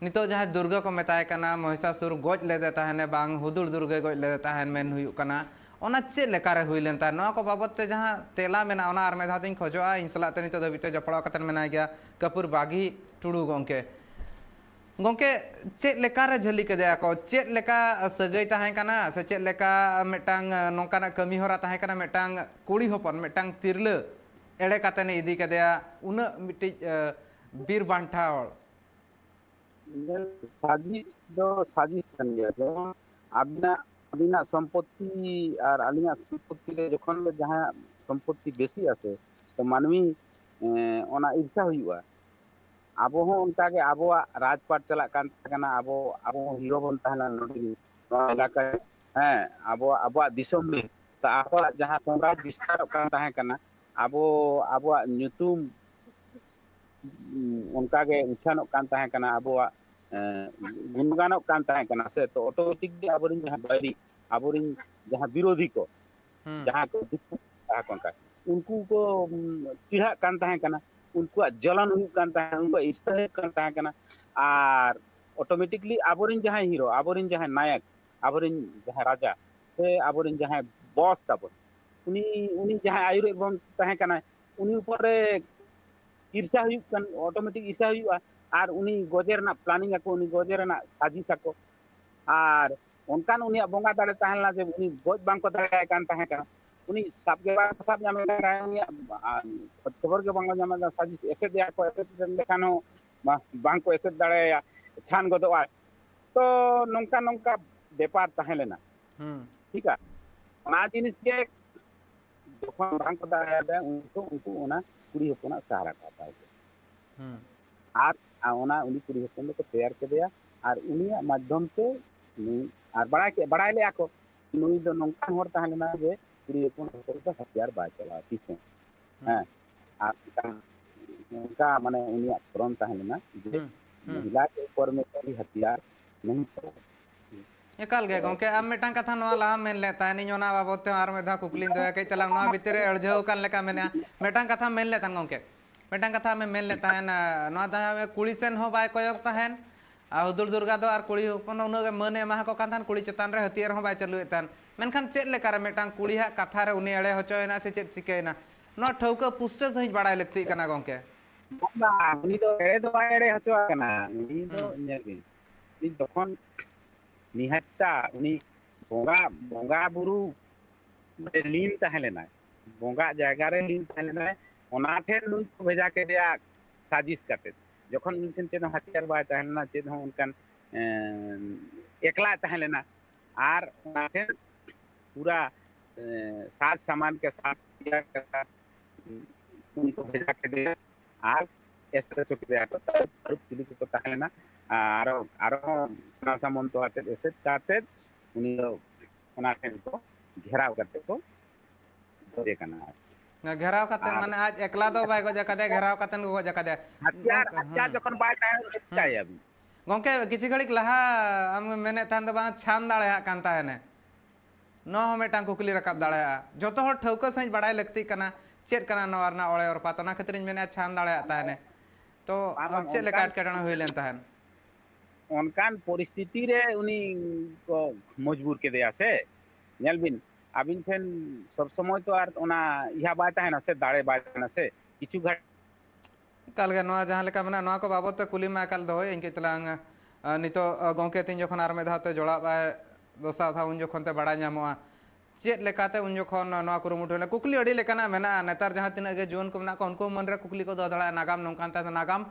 ᱱᱤᱛᱚᱜ ᱡᱟᱦᱟᱸᱭ ᱫᱩᱨᱜᱟᱹ ᱠᱚ ᱢᱮᱛᱟᱭ ᱠᱟᱱᱟ ᱢᱚᱦᱤᱥᱟᱥᱩᱨ ᱜᱚᱡ ᱞᱮᱫᱮ ᱛᱟᱦᱮᱱᱮ ᱵᱟᱝ ᱦᱩᱫᱩᱲ ᱫᱩᱨᱜᱟᱹ ᱜᱚᱡ ᱞᱮᱫᱮ ᱛᱟᱦᱮᱱ ᱢᱮᱱ ᱦᱩᱭᱩᱜ ᱠᱟᱱᱟ ᱚᱱᱟ ᱪᱮᱫ ᱞᱮᱠᱟᱨᱮ ᱦᱩᱭ ᱞᱮᱱ ᱛᱟᱦᱮᱸ ᱱᱚᱣᱟ ᱠᱚ ᱵᱟᱵᱚᱫ ᱛᱮ ᱡᱟᱦᱟᱸ ᱛᱮᱞᱟ ᱢᱮᱱᱟᱜᱼᱟ ᱚᱱᱟ ᱟᱨ ᱢᱤᱫ ᱫᱷᱟᱣ ᱛᱤᱧ ᱠᱷᱚᱡᱚᱜᱼᱟ ᱤᱧ ᱥᱟᱞᱟᱜ ᱛᱮ ᱱᱤᱛᱚᱜ ᱫᱷᱟᱹᱵᱤᱡ ᱛᱮ ᱡᱚᱯᱲᱟᱣ ᱠᱟᱛᱮ ᱢᱮᱱᱟᱭ ᱜᱮᱭᱟ ᱠᱟᱹᱯᱩᱨ ᱵᱟᱜᱷᱤ ᱴᱩᱰᱩ ᱜᱚᱝᱠᱮ ᱜᱚᱝᱠᱮ ᱪᱮᱫ ᱞᱮᱠᱟᱨᱮ ᱡᱷᱟᱹᱞᱤ ᱠᱮᱫᱮᱭᱟ ᱠᱚ ᱪᱮᱫ ᱞᱮᱠᱟ ᱥᱟᱹᱜᱟᱹᱭ ᱛᱟᱦᱮᱸ ᱠᱟᱱᱟ ᱥᱮ ᱪᱮᱫ ᱞᱮᱠᱟ ᱢᱤᱫᱴᱟᱝ ᱱᱚᱝᱠᱟᱱᱟᱜ ᱠᱟᱹᱢᱤ ᱦᱚᱨᱟ ᱛᱟᱦᱮᱸ ᱠᱟᱱᱟ ᱢᱤᱫᱴᱟᱝ ᱠᱩᱲᱤ ᱦᱚᱯᱚᱱ ᱢᱤᱫᱴᱟᱝ ᱛᱤᱨᱞᱟᱹ ᱮᱲᱮ ᱠᱟᱛᱮᱱ ᱤᱫᱤ ᱠᱮᱫᱮᱭᱟ ᱩᱱᱟᱹᱜ ᱢᱤᱫᱴᱤᱡ ᱵᱤᱨ ᱵᱟᱱᱴᱟ ᱦᱚᱲ ᱥᱟजिश ᱫᱚ ᱥᱟजिश ᱠᱟᱱ ᱜᱮᱭᱟ ᱡᱮᱢᱚᱱ ᱟᱹᱵᱤᱱᱟᱜ ᱥᱚᱢᱯᱚᱛᱛᱤ ᱟᱨ ᱟᱹᱞᱤᱧᱟᱜ ᱥᱚᱢᱯᱚᱛᱛᱤ ᱨᱮ ᱡᱚᱠᱷᱚᱱ ᱡᱟᱦᱟᱸᱭᱟᱜ ᱥᱚᱢᱯᱚᱛᱛᱤ ᱵᱮᱥᱤ ᱟᱥᱮ ᱛᱚ ᱢᱟᱹᱱᱢᱤ ᱚᱱᱟ ᱤᱨᱥᱟ ᱦᱩᱭᱩᱜᱼᱟ ᱟᱵᱚ ᱦᱚᱸ ᱚᱱᱠᱟᱜᱮ ᱟᱵᱚᱣᱟᱜ ᱨᱟᱡᱽᱯᱟᱴ ᱪᱟᱞᱟᱜ ᱠᱟᱱ ᱛᱟᱦᱮᱸ ᱠᱟᱱᱟ ᱟᱵᱚ ᱦᱤᱨᱳ ᱵᱚᱱ ᱛᱟᱦᱮᱸ ᱞᱮᱱᱟ ᱱᱚᱰᱮ ᱱᱚᱣᱟ ᱮᱞᱟᱠᱟ ᱦᱮᱸ ᱟᱵᱚᱣᱟᱜ ᱫᱤᱥᱚᱢ ᱨᱮ ᱟᱵᱚᱣᱟᱜ ᱡᱟᱦᱟᱸ ᱥᱚᱢᱨᱟᱡᱽ ᱵᱤᱥᱛᱟᱨᱚᱜ ᱠᱟᱱ ᱛᱟᱦᱮᱸ ᱠᱟᱱᱟ ᱟᱵᱚᱣᱟᱜ ᱧᱩᱛᱩᱢ ᱚᱱᱠᱟᱜᱮ ᱩᱪᱷᱟᱹᱱᱚᱜ ᱠᱟᱱ ᱛᱟᱦᱮᱸ ᱠᱟᱱᱟ ᱟᱵᱚᱣᱟᱜ ᱜᱩᱱᱜᱟᱱᱚᱜ ᱠᱟᱱ ᱛᱟᱦᱮᱸ ᱠᱟᱱᱟ ᱥᱮ ᱛᱚ ᱚᱴᱳᱢᱮᱴᱤᱠ ᱜᱮ ᱟᱵᱚᱨᱮᱱ ᱡᱟᱦᱟᱸ ᱵᱟᱹᱭᱨᱤ ᱟᱵᱚᱨᱮᱱ ᱡᱟᱦᱟᱸ ᱵᱤᱨᱳধী ko ᱡᱟᱦᱟᱸ ko ᱚᱱᱠᱟ ᱩᱱᱠᱩ ko ᱪᱤᱲᱦᱟᱹᱜ ᱠᱟᱱ ᱛᱟᱦᱮᱸ ᱠᱟᱱᱟ ᱩᱱᱠᱩᱣᱟᱜ ᱡᱚᱞᱚᱱ ᱦᱩᱭᱩᱜ ᱠᱟᱱ ᱛᱟᱦᱮᱸ ᱩᱱᱠᱩᱣᱟᱜ ᱤᱨᱥᱟ ᱦᱩᱭᱩᱜ ᱠᱟᱱ ᱛᱟᱦᱮᱸ ᱠᱟᱱᱟ ᱟᱨ অটোমেটিকলি ᱟᱵᱚᱨᱮᱱ ᱡᱟᱦᱟᱸᱭ ᱦᱤᱨᱳ ᱟᱵᱚᱨᱮᱱ ᱡᱟᱦᱟᱸᱭ ᱱᱟয়ক ᱟᱵᱚᱨᱮᱱ ᱡᱟᱦᱟᱸᱭ ᱨᱟᱡᱟ ᱥᱮ ᱟᱵᱚᱨᱮᱱ ᱡᱟᱦᱟᱸᱭ বস তাবন উনি যাহা আয়ুরে বন তাহে কানা উনি উপরে ईर्षा हुई ऑटोमेटिक ईर्षा हुआ और उनी गजे रना प्लानिंग ako उनी गजे रना साजिश ako और उनकान उनी बोंगा दाड़े ताहला जे उनी गज बांग को दाड़े कान ताहे का उनी सब के बार सब जामे का उनी खबर के बांग जामे साजिश ऐसे दिया को ऐसे देखानो बांग को ऐसे दाड़े छान गदोआ तो नोंका नोंका व्यापार ताहे लेना ठीक है ना जिनिस के যখন বাং को दाड़े उनको उना कुड़ी हपना सहारा का আর ওনা উনি কুড়ি হপন को तैयार কেদেয়া আর উনিয়ার মাধ্যমতে আর বাড়াই লে ako নুই do nongkan hor tahan na je কুড়ি হপন ko hatiar ba chala piche হ্যাঁ আর उनका माने Uniara from tahan na je महिला के ऊपर में कोई हथियार नहीं चला एकाल गे गंके आम मिटांग कथा नवा ला मेन लेता है नियो ना बाबत ते आर मेधा कुकलिन दया कई तलांग नवा भीतर अड़झाव कान लेका मेना मिटांग कथा मेन लेता गंके मिटांग कथा में मेन लेता है नवा दा कुड़ी सेन हो बाय कोयक ताहेन आ हुदुर दुर्गा दो आर कुड़ी होपन उन मने एमा को कान कुड़ी चेतान रे हथियार हो बाय चलुए तान मेनखान चेद लेका रे मिटांग कुड़ी हा कथा रे उनी एड़े होचोयना से चेद चिकेना नवा ठौका पुष्ट सहित बाड़ाय लगती कना गंके उनी दो एड़े हचो कना उनी दो नेगे इन तखन निहत्ता उनी बोंगा बोंगा बुरु लीन ताहे लेना बोंगा जायगा रे लीन ताहे लेना ओना ठेन नुई को भेजा के दिया साजिश करते যখন উনছেন চেন হাতিয়ার বাই তাহেন না চেন উনকান একলা ताहे लेना আর ওনাকে पूरा साज सामान के साथ के साथ उनको भेजा के दिया আর ऐसे चुक दिया तो ग्रुप चिली को ताहे लेना आरो आरो सना सामंत आते ऐसे काटे उनी ओना ठेन को घेराव करते को दे कना घेराव काते माने आज एकला दो बाय गजा कादे घेराव कातन गजा कादे हथियार जखन बाय ताहे चाय अभी गंके किछि घड़िक लहा आम मेने थान दो बा छान दाड़े कान ताहेने नो मेटांग कुकली रकाब दाड़े जतो हर ठौका सही बड़ाई लगती कना चेद कना नवारना ओळे और पातना खतरिन मेने छान दाड़े ताहेने तो चेद लेका अटकेटना हुई लेन ताहेन অনকান পরিস্থিতি রে উনি মজবুর কে দেয়া সে নেলবিন আবিন ঠেন সব সময় তো আর ওনা ইহা বাই তাহেনা সে দাড়ে বাই তাহেনা সে কিছু ঘাট काल गे नवा जहाँ लेका मेना नवा को बाबत ते कुली मा काल दो इनके तलांग नितो गंके तीन जखन आर मेधा ते जोड़ा बाय दोसा था उन जखन ते बड़ा ᱧᱟᱢᱚᱜᱼᱟ चेद लेकाते उन जखन नवा कुरुमुटु ले कुकली अड़ी लेकाना मेना नेतार जहाँ तिना गे जुवन को मेना को उनको मन रे कुकली को दो दड़ा नागाम नोंकान ता नागाम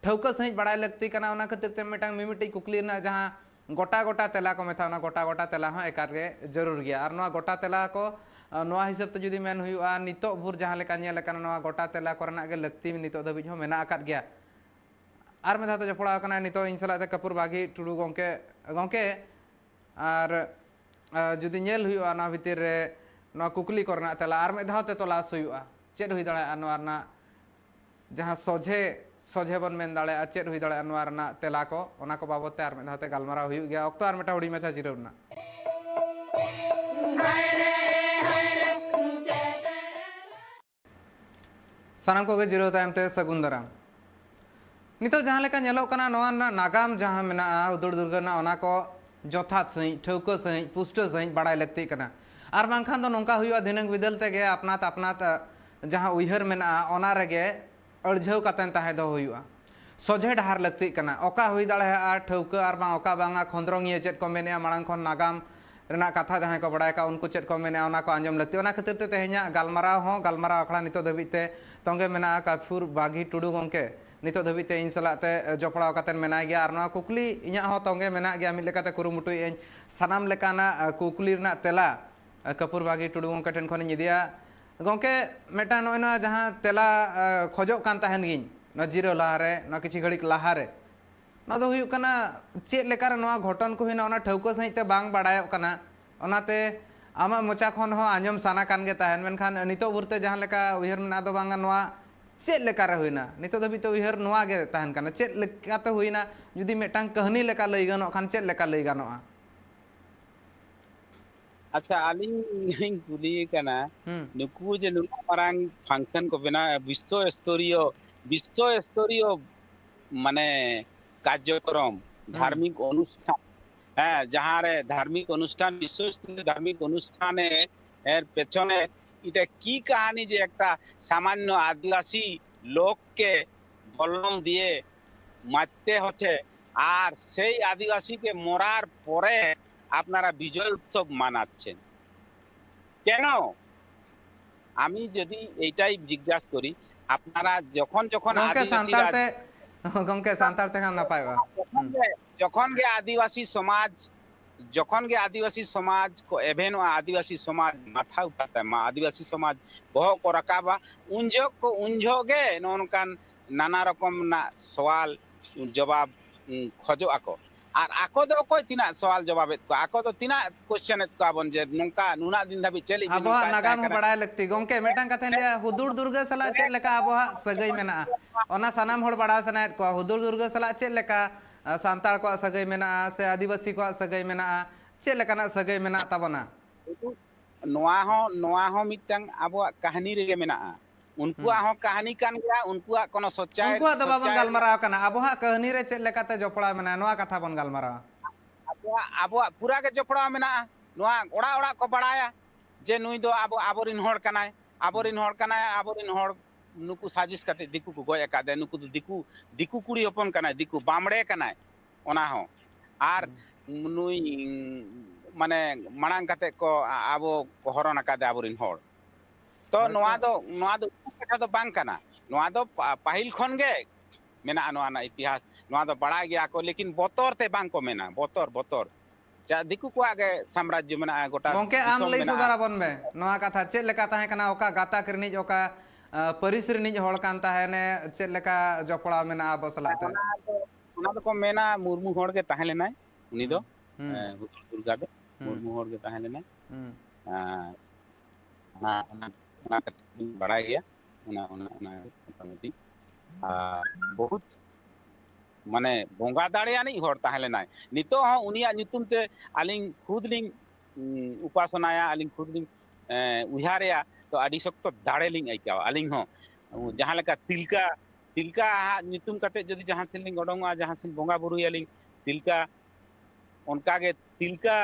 ठौका सहित बड़ा लगती कना ओना खातिर ते मेटांग मिमिटी कुकली ना जहाँ गोटा गोटा तेला को मेथा ना गोटा गोटा तेला हो एकार गे जरूर गया और नवा गोटा तेला को नवा हिसाब ते जुदी मेन हुआ नितो भूर जहाँ लेका नेल कना नवा गोटा तेला करना गे लगती नितो धबिज हो मेना आकात गया आर मेधा तो जपड़ा कना नितो इन सलाते कपूर बागी टुडू गंके गंके और जुदी नेल हुआ ना भितर रे ना कुकली करना तेला आर में धावते तलाश हुआ चेद हुई दाड़ा नोआ ना जहाँ सोझे सोझे बन मेन दाड़ा चेद हुई दाड़ा नोआ ना तेला को ओना को बाबते आर में धावते गालमारा हुई गया अक्तो आर मेटा हुडी मचा जिरवना सानाम को जिरो तायम ते सगुन दाराम नितो जहाँ लेका नेलोक कना नोआ ना नागाम जहाँ मेना हुदुड़ दुर्गा ना ओना को जथात सही ठौको सही पुष्ट सही बड़ाई लगती कना आर बांखान दो नोंका हुआ दिनंग बिदल तेगे अपनात अपनात जहाँ उइहर मेना ओना रेगे अड़झाव कातेन ताहे दो हुआ सोझे डहार लगती कना ओका हुई दाड़ा ठौको आर बां ओका बांगा खोंद्रोंगिए चेद को मेने मांग खन नागाम रेना कथा जहाँ को बड़ा उनको चेद को मेने ओना को आंजम लगती ओना खातिर ते तेहेኛ गालमाराव हो गालमाराव अखड़ा नितो धबिते तोंगे मेना काफुर बागी टुडू गंके नितो धबिते इन सलाते जपड़ाव कातेन मेना गया आर नोआ कुकली इᱧा हो तोंगे मेना गया मिल लेकाते कुरुमुटुई एñ सानाम लेकाना कुकली रेना तेला कपूर बागी टुडू गंके ठेन खन इदिया गंके मेटा नोना जहाँ तेला खोजोग कान ताहेन गिñ न जिरो लाहारे न किछि घड़िक लाहारे ना दो हुयुग कना चेद लेकार नोआ घटन को हुइना ओना ठौको सहित बांग बाड़ायोग कना ओनाते आमा मोचा खन हो आंजम साना कान गे ताहेन मेनखान नितो बुरते जहाँ लेका उइहर मेना दो बांगा नोआ चेद लेकार हुइना नितो धबि तो उइहर नोआ गे ताहेन कना चेद लेकाते हुइना जुदी मेटांग कहनी लेका लई गानो खान चेद लेका लई गानोआ अच्छा आलिंग कुली कना नुकु जे नुना मारांग फंक्शन को बिना विश्व स्तरीय माने कार्यक्रम धार्मिक अनुष्ठान হ্যাঁ যাহারে ধার্মিক অনুষ্ঠান বিশ্বস্তরীয় ধার্মিক অনুষ্ঠানে এর পেছনে এটা কি কাহিনী যে একটা সামান্য আদিবাসী লোককে বল্লম দিয়ে মারতে হচ্ছে আর সেই আদিবাসীকে মরার পরে আপনারা বিজয় উৎসব মানাচ্ছেন কেন আমি যদি এইটাই জিজ্ঞাসা করি আপনারা যখন যখন गंके सांतार ते ना पाएगा যখন গে आदिवासी समाज को एवेन आदिवासी समाज माथा उठाता है आदिवासी समाज बह को रकाबा उनझोगे नोनकान नाना रकम ना सवाल जवाब खोजो आको और आको दो कोई तिना सवाल जवाब को आको तो तिना क्वेश्चन को आबन जे नोंका नुना दिन धाबी चली अब नागाम बड़ाय लगती गंके मेटांग कथे लिया हुदुड़ दुर्गा सला चेद लेका अब सगई मेना ओना सानाम होड़ बड़ा सनायत को हुदुड़ दुर्गा सला चेद लेका सांतार को सगई मेना से आदिवासी को सगई मेना चेद लेकाना सगई मेना तबना नोआ हो मिटंग अब कहानी रे मेना उनको हो कहानी कान गया उनको कोनो सच्चाई उनको तो बाबन गालमाराव कना अब कहानी रे चेद लेकाते जपड़ा मेना नोआ कथा बन गालमाराव अब पूरा के जपड़ा मेना नोआ ओड़ा ओड़ा को बड़ाया जे नुई दो अब आबोरिन होड़ कनाय आबोरिन होड़ नुकु साजिश काते दिकु को गोय का दे नुकु दिकु कुड़ी हपन कनाय दिकु बामड़े कनाय ओना हो आर नुई माने मांग काते को आबो को हरन का दे आबोरिन होड़ तो नोआ दो कथा दो बांग कना नोआ दो पाहिल खन गे मेना नोआ ना इतिहास नोआ दो बड़ा गया को लेकिन बोतर ते बांग को मेना बोतर चा दिकु को आगे साम्राज्य मेना गोटा गंके आम लई सुधारा बन में नोआ कथा चेद लेका ताहे कना ओका गाता करनी ओका परिस रिनिज होड़ कान ताहेने चेद लेका जपड़ा मेना बसलाते ओना दो को मेना मुर्मू होड़ के ताहे लेनाय उनी दो हुदुड़ दुर्गा दो मुर्मू होड़ के ताहे लेनाय ना बड़ा गया मोटामुटी बहुत माने बोंगा दाड़िया नहीं होड़ ताहे लेनाय नितो हो उनिया ᱧᱩᱛᱩᱢ ते आलिंग खुद लिंग उपासनाया आलिंग खुद लिंग उहारेया तो आदि शक्त दाड़े लिंग आइकाव आलिंग हो जहां लेका तिलका ᱧᱩᱛᱩᱢ कते जदि जहां से लिंग ओडोंगा जहां से बोंगा बुरुया लिंग तिलका उनका के तिलका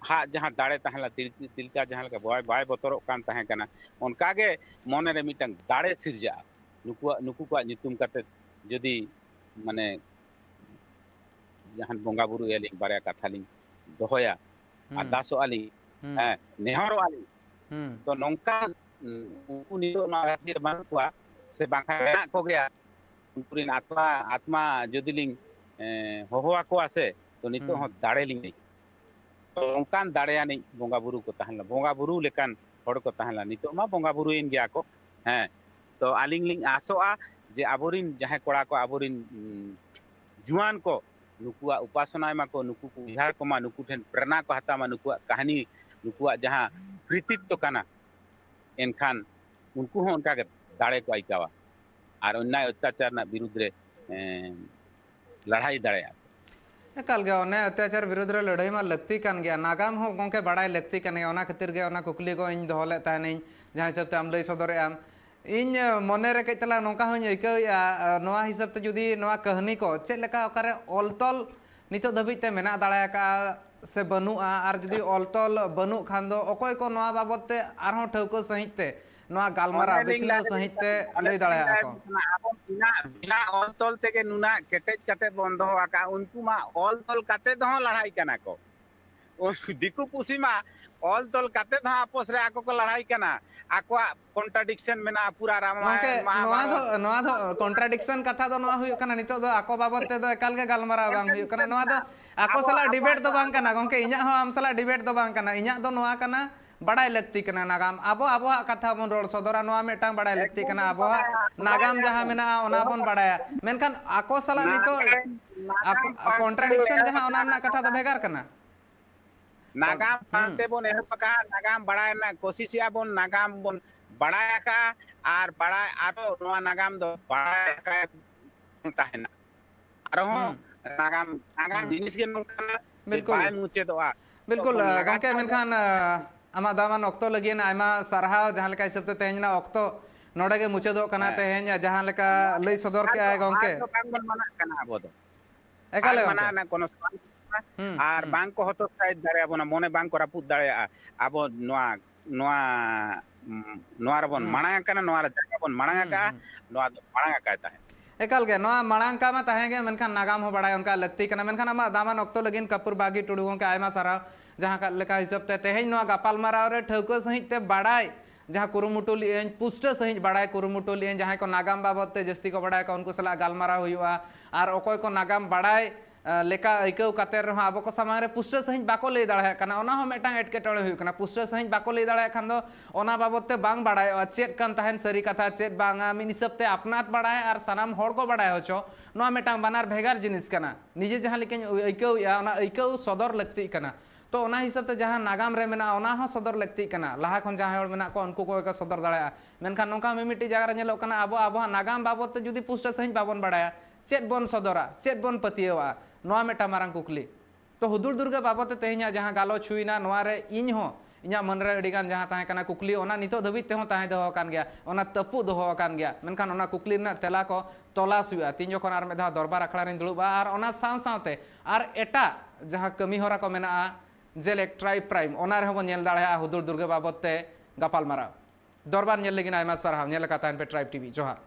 हा जहां दाड़े ताहेला तिलका जहां लेका बाय बतरो कान ताहे कना उनका के मने रे मिटंग दाड़े सिरजा नुकु को ᱧᱩᱛᱩᱢ कते जदि माने जहां बोंगा बुरु यालिंग बारे कथा लिंग दोहया अरदासो आली नेहरो आली तो नौका उनको नितो ना खातिर मान कोआ से बांखा मेना को गया उनकुरिन आत्मा जदि लिंग होहोआ को आसे तो नितो हो दाड़े लिंग तो नौकान दाड़ेया नहीं बोंगा बुरु को ताहला बोंगा बुरु लेकान होड़ को ताहला नितो मा बोंगा बुरु इन गया को तो आलिंग लिंग आसोआ जे आबोरिन जहां कोड़ा को आबोरिन जुआन को नुकुआ उपासना माको नुकु को विहार कोमा नुकु ठेन प्रेरणा को हतामा नुकुआ कहानी नुकुआ जहां कृतित्व काना एनखान उनको हो उनका दाड़े को आइकावा और अन्याय अत्याचार ना विरुद्ध रे लड़ाई दाड़े एकाल गे ओने अत्याचार विरुद्ध रे लड़ाई मा लगती कान गया नागाम हो गोंके बड़ाई लगती कान गया ओना खातिर गे ओना कुकली को इन दोहले ताने जहां हिसाब ते आम लई सदरे आम इन मने रे कई तला नोका होኝ अइकौया नोआ हिसाब ते जुदी नोआ कहानी को चेक लेका ओकारे ऑलतल नितो धबित ते मेना दाड़ा का से बनुआ और जुदी ऑलतल बनु खान दो अकोय को नोआ बाबत ते आरहों ठौको सहित ते नोआ गालमारा बिचला सहित ते लई दाड़ा को बिना ऑल तोल तेगे नुना केटेज कते बंधो आका उनको मा ऑल तोल कते दो लड़ाई कना को दिकु पुसी मा ऑल तोल कते दो आपस रे आको को लड़ाई कना आकोआ कॉन्ट्राडिक्शन मेना पूरा रामायण महाभारत नोआ दो कॉन्ट्राडिक्शन कथा दो नोआ हुयो कना नितो दो आको बाबत ते दो एकाल के गालमारा बांग हुयो कना नोआ दो आको सला डिबेट दो बांग कना गोंके इnya हो आम सला डिबेट दो बांग कना इnya दो नोआ कना बड़ाई लगती कना नागाम आबो आबो कथा बन रोड सदरा नोआ मेटांग बड़ाई लगती कना आबो नागाम जहां मेना ओना बन बड़ाया मेनखान आको सला नितो कॉन्ट्राडिक्शन जहां ओना ना कथा दो भेगार कना नागाम पांते बोन एहपका नागाम बड़ाय ना कोशिशिया बोन नागाम बोन बड़ाया का आर बड़ाय आरो नोआ नागाम दो बड़ाय का ताहेना आरो नागाम नागाम जिनिस के नोका बिल्कुल बाय मुचे दोआ बिल्कुल गंके मेनखान आमा दामान ऑक्तो लगिन आयमा सरहाव जहां लेका हिसाब ते तेहना ऑक्तो नोडे के मुचे दो कना तेहना जहां लेका लई सदर के आय गंके मना कना आबो दो एकाले मना ना कोनो आर बांग को हतो साइड दाड़े आबो ना मोने बांग को रापुत दाड़े आबो नोआ नोआ नोआ रबन माणा कना नोआ जगह बन माणा का नोआ माणा का ताहे एकाल गे नोआ माणा का मा ताहेगे मेनखान नागाम हो बड़ाय उनका लगती कना मेनखान आमा दामान ऑक्तो लगिन कपूर बागी टुडुगों के आयमा सारा जहां का लेका हिसाब ते तेहेन नोआ गापाल माराव रे ठौको सहित ते बड़ाय जहां कुरुमुटु लिएन पुष्ट सहित बड़ाय कुरुमुटु लिएन जहां को नागाम बाबत ते जस्ती को बड़ाय का उनको सला गालमारा हुआ और ओकोय को नागाम बड़ाय लेका अइकौ काते रह आबो को सामांग रे पुष्ट सहित बाको लई दाड़ा कना ओना हो मेटांग एटकेटोळे हुई कना पुष्ट सहित बाको लई दाड़ा खान दो ओना बाबत ते बांग बड़ाय चेत कान ताहेन सरी कथा चेत बांगा मिन हिसाब ते अपनात बड़ाय और सनाम होड़ को बड़ाय होचो नोआ मेटांग बानार भेगार जिनिस कना निजे जहां लेकिन अइकौ या ओना अइकौ सदर लगती कना तो ओना हिसाब ते जहां नागाम रे मेना ओना हो सदर लगती कना लाहा खन जहां होड़ मेना को उनको को सदर दाड़ा मेनखान नोका मिमिटी जगह रे नेलो कना आबो आबो नागाम बाबत ते जुदी पुष्ट सहित बाबन बड़ाया चेत बन सदरा चेत बन पतियवा नोआ मेटा मारंग कुकली तो हुदुर दुर्गा बाबत तेहना जहां गालो छुईना नोआ रे इन हो इना मन रे अडिगान जहां ताहे कना कुकली ओना नितो धबित ते हो ताहे दो कान गया ओना तपु दो कान गया मेनखान ओना कुकली ना तेला को तलाश हुआ तीन जखन आर मेधा दरबार अखड़ा रे दुड़ुबा आर ओना साव सावते आर एटा जहां कमी होरा को मेना जेलेक ट्राइब प्राइम ओना रे हो नेल दाड़ा हुदुर दुर्गा बाबत ते गापाल मारा दरबार नेल लेगिन आयमा सरहाव नेल का तान पे ट्राइब टीवी जोहार।